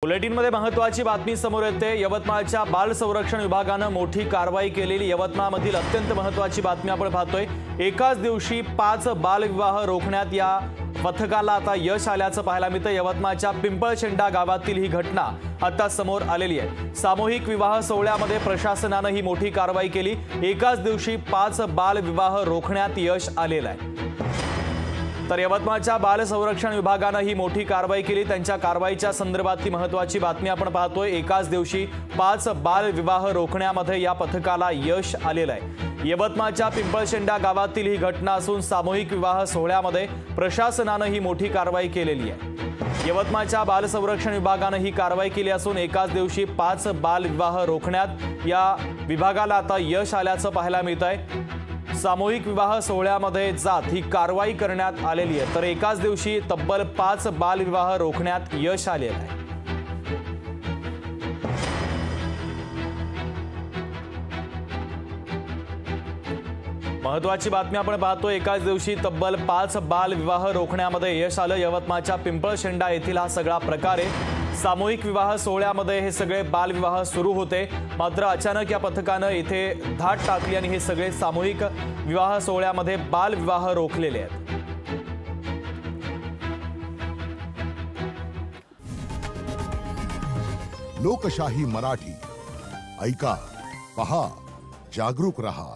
बुलेटिनमध्ये महत्त्वाची बातमी समोर येते। यवतमाळच्या बाल संरक्षण विभागाने मोठी कारवाई केलेली यवतमाळमधील अत्यंत महत्त्वाची बातमी आपण पाहतोय। एकाच दिवशी 5 बालविवाह रोखण्यात या पथकाला आता यश आल्याचं पाहायला मिळतं। यवतमाळच्या पिंपळशेंडा गावातील ही घटना आता समोर आलेली आहे। सामूहिक विवाह सोहळ्यामध्ये प्रशासनाने ही मोठी कारवाई केली। एकाच दिवशी 5 बालविवाह रोखण्यात यश आलेलं आहे। तर यवतमाळच्या बाल संरक्षण विभागाने ही मोठी कारवाई केली। त्यांच्या कारवाईच्या संदर्भातली महत्त्वाची बातमी आपण पाहतोय। एकाच दिवशी 5 बालविवाह रोखण्यामध्ये या पथकाला यश आलेलं आहे। यवतमाळच्या पिंपळशेंडा गावातील ही घटना असून सामूहिक विवाह सोहळ्यामध्ये प्रशासनाने ही मोठी कारवाई केलेली आहे। यवतमाळच्या बाल संरक्षण विभागाने ही कारवाई केली असून एकाच दिवशी 5 बालविवाह रोखण्यात या विभागाला आता यश आल्याचं पाहायला मिळतंय। सामूहिक विवाह सोहळ्यामध्ये जात ही कारवाई करण्यात आलेली आहे। तर एकाच दिवशी तब्बल 5 बालविवाह रोखण्यात यश आलेलं आहे। महत्त्वाची बातमी आपण पाहतो। एकाच दिवशी तब्बल 5 बालविवाह रोखण्यामध्ये यश आलं। यवतमाळच्या पिंपळशेंडा येथील हा सगळा प्रकार आहे। सामूहिक विवाह सोहळ्यामध्ये हे सगळे बालविवाह सुरू होते, मात्र अचानक या पथकाने इथे धाड टाकली आणि हे सगळे सामूहिक विवाह सोहळ्यामध्ये बालविवाह रोखलेले आहेत। लोकशाही मराठी ऐका, पहा, जागरूक रहा।